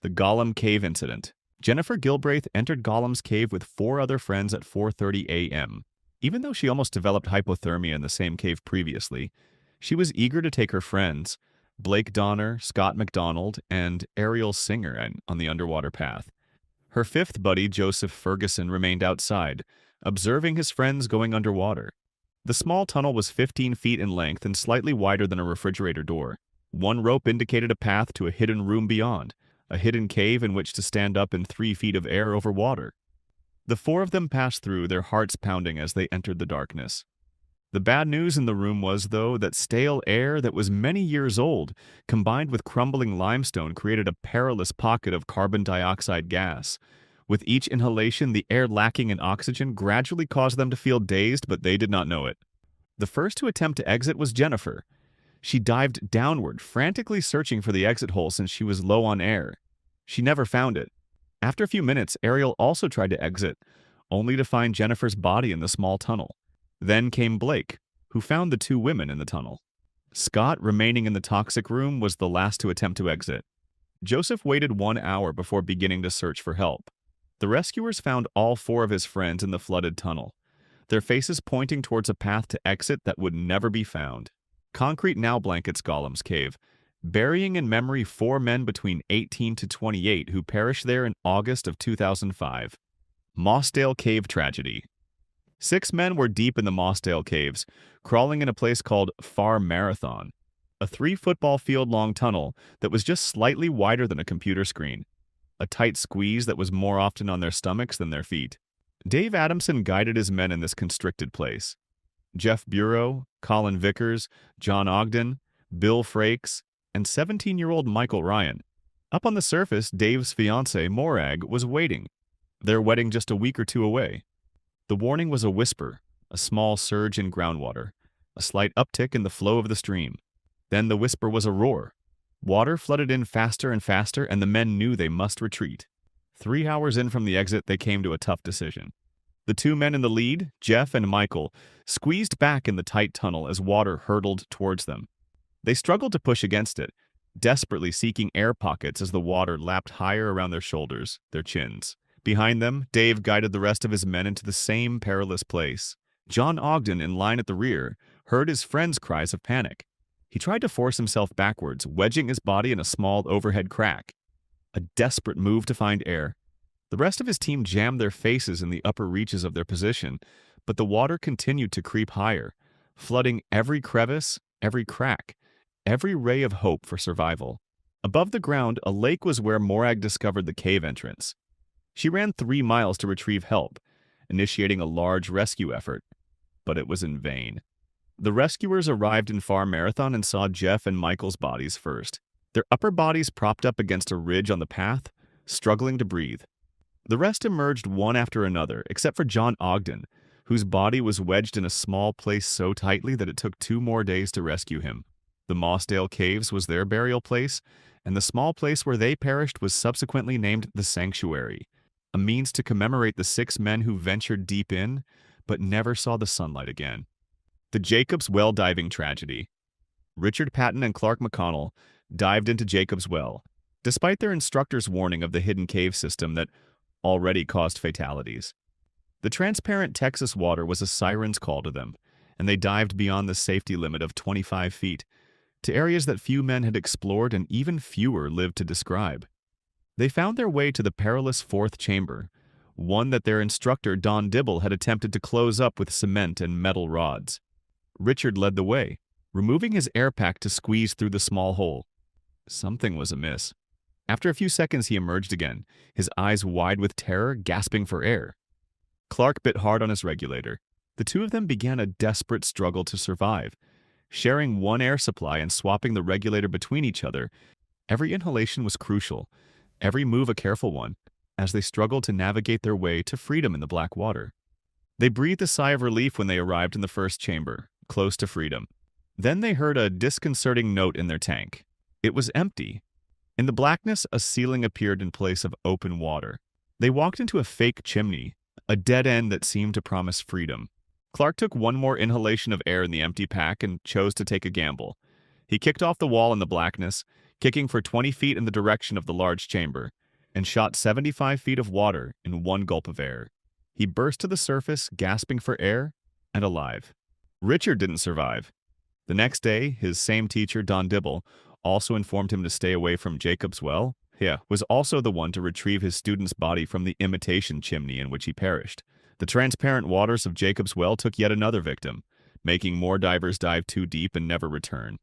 The Gollum Cave Incident. Jennifer Gilbraith entered Gollum's cave with 4 other friends at 4:30 a.m. Even though she almost developed hypothermia in the same cave previously, she was eager to take her friends, Blake Donner, Scott McDonald, and Ariel Singer, on the underwater path. Her 5th buddy, Joseph Ferguson, remained outside, observing his friends going underwater. The small tunnel was 15 feet in length and slightly wider than a refrigerator door. One rope indicated a path to a hidden room beyond, a hidden cave in which to stand up in 3 feet of air over water. The 4 of them passed through, their hearts pounding as they entered the darkness. The bad news in the room was, though, that stale air that was many years old, combined with crumbling limestone, created a perilous pocket of carbon dioxide gas. With each inhalation, the air lacking in oxygen gradually caused them to feel dazed, but they did not know it. The first to attempt to exit was Jennifer. She dived downward, frantically searching for the exit hole since she was low on air. She never found it. After a few minutes, Ariel also tried to exit, only to find Jennifer's body in the small tunnel. Then came Blake, who found the 2 women in the tunnel. Scott, remaining in the toxic room, was the last to attempt to exit. Joseph waited 1 hour before beginning to search for help. The rescuers found all 4 of his friends in the flooded tunnel, their faces pointing towards a path to exit that would never be found. Concrete now blankets Gollum's cave, burying in memory 4 men between 18 to 28 who perished there in August of 2005. Mossdale Cave Tragedy. 6 men were deep in the Mossdale Caves, crawling in a place called Far Marathon, a 3-football field-long tunnel that was just slightly wider than a computer screen, a tight squeeze that was more often on their stomachs than their feet. Dave Adamson guided his men in this constricted place. Jeff Bureau, Colin Vickers, John Ogden, Bill Frakes, and 17-year-old Michael Ryan. Up on the surface, Dave's fiancée, Morag, was waiting, their wedding just a week or 2 away. The warning was a whisper, a small surge in groundwater, a slight uptick in the flow of the stream. Then the whisper was a roar. Water flooded in faster and faster, and the men knew they must retreat. 3 hours in from the exit, they came to a tough decision. The 2 men in the lead, Jeff and Michael, squeezed back in the tight tunnel as water hurtled towards them. They struggled to push against it, desperately seeking air pockets as the water lapped higher around their shoulders, their chins. Behind them, Dave guided the rest of his men into the same perilous place. John Ogden, in line at the rear, heard his friends' cries of panic. He tried to force himself backwards, wedging his body in a small overhead crack. A desperate move to find air. The rest of his team jammed their faces in the upper reaches of their position, but the water continued to creep higher, flooding every crevice, every crack, every ray of hope for survival. Above the ground, a lake was where Morag discovered the cave entrance. She ran 3 miles to retrieve help, initiating a large rescue effort, but it was in vain. The rescuers arrived in Far Marathon and saw Jeff and Michael's bodies first, their upper bodies propped up against a ridge on the path, struggling to breathe. The rest emerged one after another, except for John Ogden, whose body was wedged in a small place so tightly that it took 2 more days to rescue him. The Mossdale Caves was their burial place, and the small place where they perished was subsequently named the Sanctuary, a means to commemorate the 6 men who ventured deep in, but never saw the sunlight again. The Jacob's Well Diving Tragedy. Richard Patton and Clark McConnell dived into Jacob's Well, despite their instructor's warning of the hidden cave system that already caused fatalities. The transparent Texas water was a siren's call to them, and they dived beyond the safety limit of 25 feet, to areas that few men had explored and even fewer lived to describe. They found their way to the perilous 4th chamber, one that their instructor, Don Dibble, had attempted to close up with cement and metal rods. Richard led the way, removing his air pack to squeeze through the small hole. Something was amiss. After a few seconds, he emerged again, his eyes wide with terror, gasping for air. Clark bit hard on his regulator. The 2 of them began a desperate struggle to survive, sharing one air supply and swapping the regulator between each other. Every inhalation was crucial, every move a careful one, as they struggled to navigate their way to freedom in the black water. They breathed a sigh of relief when they arrived in the 1st chamber, close to freedom. Then they heard a disconcerting note in their tank. It was empty. In the blackness, a ceiling appeared in place of open water. They walked into a fake chimney, a dead end that seemed to promise freedom. Clark took one more inhalation of air in the empty pack and chose to take a gamble. He kicked off the wall in the blackness, kicking for 20 feet in the direction of the large chamber, and shot 75 feet of water in one gulp of air. He burst to the surface, gasping for air, and alive. Richard didn't survive. The next day, his same teacher, Don Dibble, also informed him to stay away from Jacob's Well. Was also the one to retrieve his student's body from the imitation chimney in which he perished. The transparent waters of Jacob's Well took yet another victim, making more divers dive too deep and never return.